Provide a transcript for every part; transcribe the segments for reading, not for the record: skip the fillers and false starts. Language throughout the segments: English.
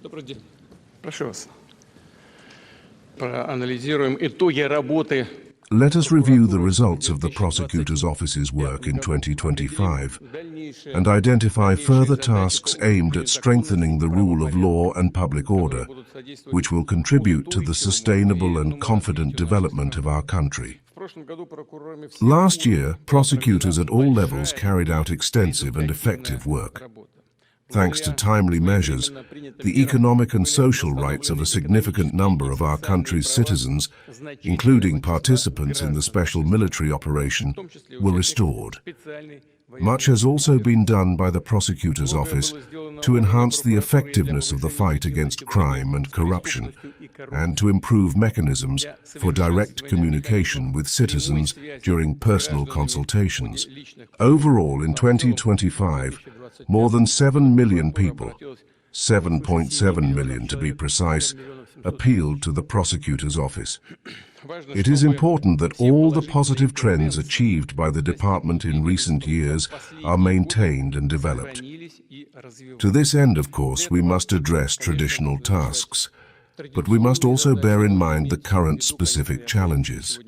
Добрый день. Прошу вас. Проанализируем итоги работы. Let us review the results of the Prosecutor's Office's work in 2025 and identify further tasks aimed at strengthening the rule of law and public order, which will contribute to the sustainable and confident development of our country. Last year, prosecutors at all levels carried out extensive and effective work. Thanks to timely measures, the economic and social rights of a significant number of our country's citizens, including participants in the special military operation, were restored. Much has also been done by the Prosecutor's Office to enhance the effectiveness of the fight against crime and corruption, and to improve mechanisms for direct communication with citizens during personal consultations. Overall, in 2025, more than 7 million people, 7.7 million to be precise, appealed to the Prosecutor's Office. It is important that all the positive trends achieved by the department in recent years are maintained and developed. To this end, of course, we must address traditional tasks, but we must also bear in mind the current specific challenges.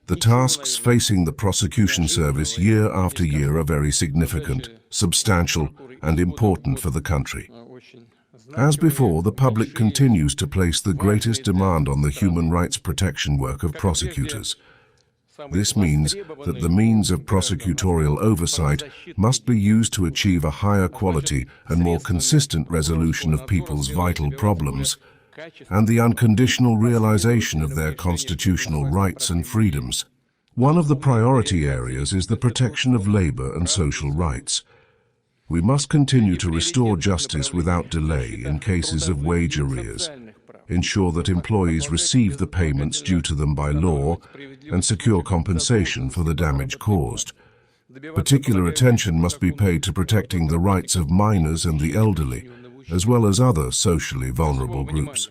The tasks facing the prosecution service year after year are very significant, substantial, and important for the country. As before, the public continues to place the greatest demand on the human rights protection work of prosecutors. This means that the means of prosecutorial oversight must be used to achieve a higher quality and more consistent resolution of people's vital problems, and the unconditional realization of their constitutional rights and freedoms. One of the priority areas is the protection of labor and social rights. We must continue to restore justice without delay in cases of wage arrears, ensure that employees receive the payments due to them by law, and secure compensation for the damage caused. Particular attention must be paid to protecting the rights of minors and the elderly, as well as other socially vulnerable groups.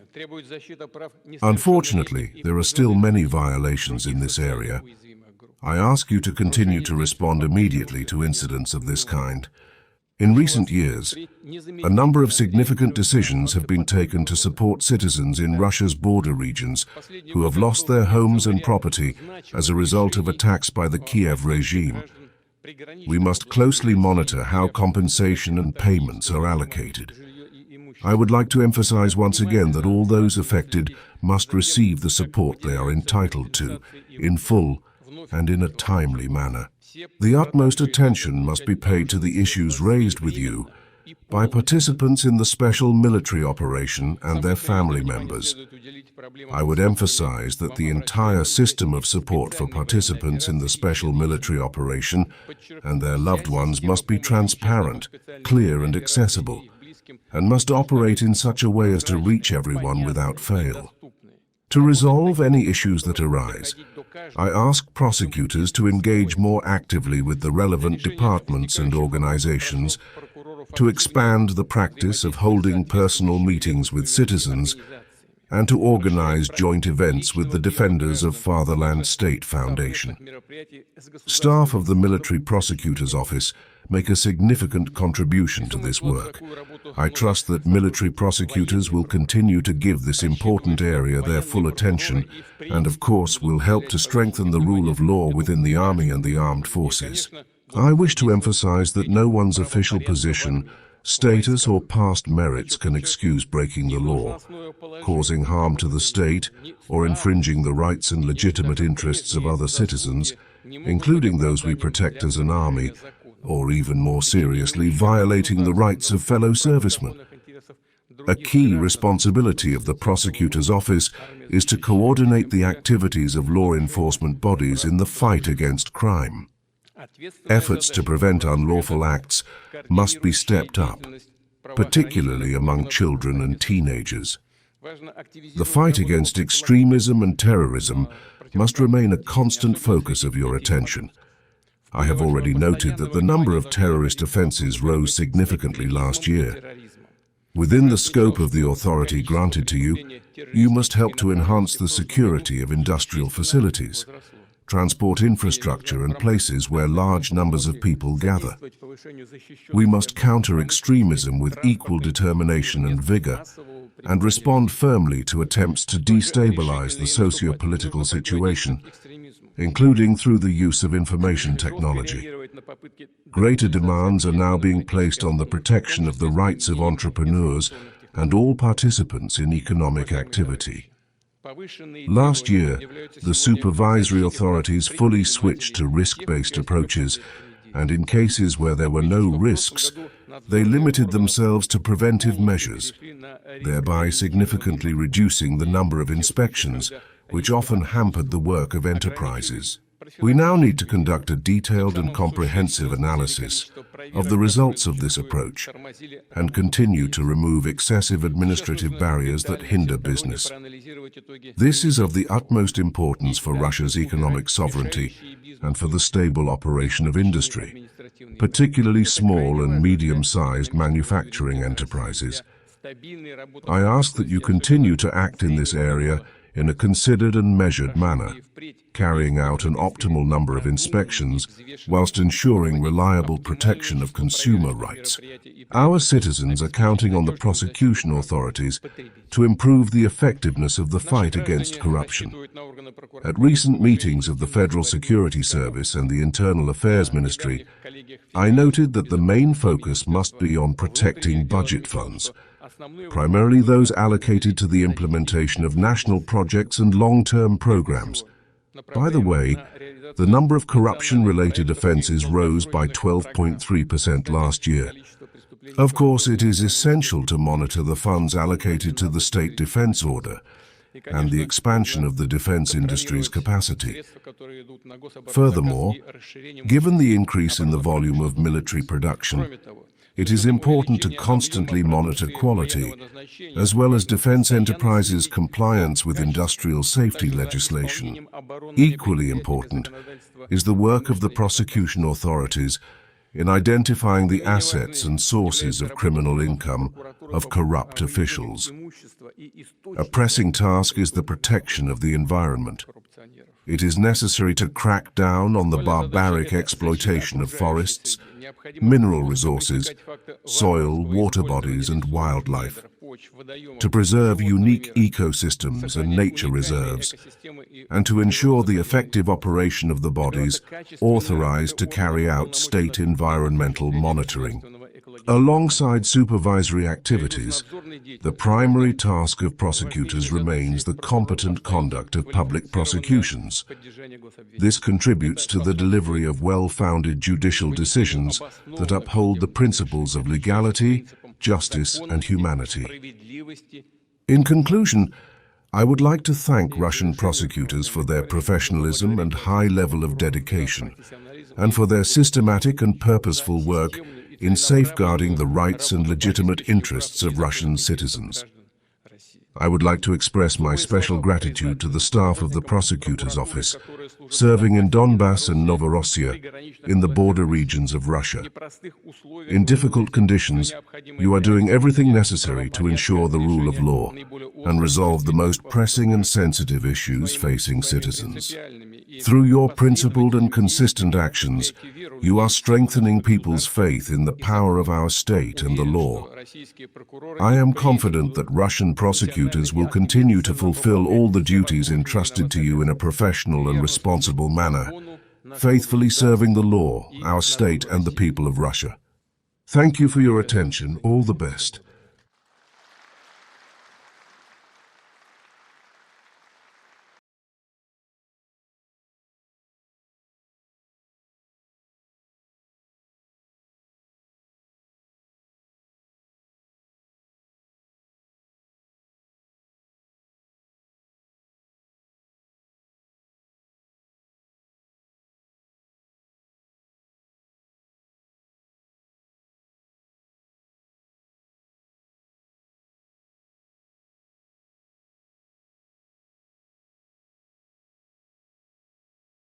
Unfortunately, there are still many violations in this area. I ask you to continue to respond immediately to incidents of this kind. In recent years, a number of significant decisions have been taken to support citizens in Russia's border regions who have lost their homes and property as a result of attacks by the Kiev regime. We must closely monitor how compensation and payments are allocated. I would like to emphasize once again that all those affected must receive the support they are entitled to, in full and in a timely manner. The utmost attention must be paid to the issues raised with you by participants in the special military operation and their family members. I would emphasize that the entire system of support for participants in the special military operation and their loved ones must be transparent, clear, and accessible, and must operate in such a way as to reach everyone without fail. To resolve any issues that arise, I ask prosecutors to engage more actively with the relevant departments and organizations, to expand the practice of holding personal meetings with citizens, and to organize joint events with the Defenders of Fatherland State Foundation. Staff of the Military Prosecutor's Office make a significant contribution to this work. I trust that military prosecutors will continue to give this important area their full attention and, of course, will help to strengthen the rule of law within the Army and the armed forces. I wish to emphasize that no one's official position, status, or past merits can excuse breaking the law, causing harm to the state, or infringing the rights and legitimate interests of other citizens, including those we protect as an army, or even more seriously, violating the rights of fellow servicemen. A key responsibility of the Prosecutor's Office is to coordinate the activities of law enforcement bodies in the fight against crime. Efforts to prevent unlawful acts must be stepped up, particularly among children and teenagers. The fight against extremism and terrorism must remain a constant focus of your attention. I have already noted that the number of terrorist offenses rose significantly last year. Within the scope of the authority granted to you, you must help to enhance the security of industrial facilities, transport infrastructure, and places where large numbers of people gather. We must counter extremism with equal determination and vigor, and respond firmly to attempts to destabilize the socio-political situation, including through the use of information technology. Greater demands are now being placed on the protection of the rights of entrepreneurs and all participants in economic activity. Last year, the supervisory authorities fully switched to risk-based approaches, and in cases where there were no risks, they limited themselves to preventive measures, thereby significantly reducing the number of inspections, which often hampered the work of enterprises. We now need to conduct a detailed and comprehensive analysis of the results of this approach and continue to remove excessive administrative barriers that hinder business. This is of the utmost importance for Russia's economic sovereignty and for the stable operation of industry, particularly small and medium-sized manufacturing enterprises. I ask that you continue to act in this area in a considered and measured manner, carrying out an optimal number of inspections whilst ensuring reliable protection of consumer rights. Our citizens are counting on the prosecution authorities to improve the effectiveness of the fight against corruption. At recent meetings of the Federal Security Service and the Internal Affairs Ministry, I noted that the main focus must be on protecting budget funds, primarily those allocated to the implementation of national projects and long-term programs. By the way, the number of corruption-related offenses rose by 12.3% last year. Of course, it is essential to monitor the funds allocated to the State Defense Order and the expansion of the defense industry's capacity. Furthermore, given the increase in the volume of military production, it is important to constantly monitor quality, as well as defense enterprises' compliance with industrial safety legislation. Equally important is the work of the prosecution authorities in identifying the assets and sources of criminal income of corrupt officials. A pressing task is the protection of the environment. It is necessary to crack down on the barbaric exploitation of forests, mineral resources, soil, water bodies, and wildlife, to preserve unique ecosystems and nature reserves, and to ensure the effective operation of the bodies authorized to carry out state environmental monitoring. Alongside supervisory activities, the primary task of prosecutors remains the competent conduct of public prosecutions. This contributes to the delivery of well-founded judicial decisions that uphold the principles of legality, justice, and humanity. In conclusion, I would like to thank Russian prosecutors for their professionalism and high level of dedication, and for their systematic and purposeful work in safeguarding the rights and legitimate interests of Russian citizens. I would like to express my special gratitude to the staff of the Prosecutor's Office, serving in Donbass and Novorossiya, in the border regions of Russia. In difficult conditions, you are doing everything necessary to ensure the rule of law and resolve the most pressing and sensitive issues facing citizens. Through your principled and consistent actions, you are strengthening people's faith in the power of our state and the law. I am confident that Russian prosecutors will continue to fulfill all the duties entrusted to you in a professional and responsible manner, faithfully serving the law, our state, and the people of Russia. Thank you for your attention. All the best.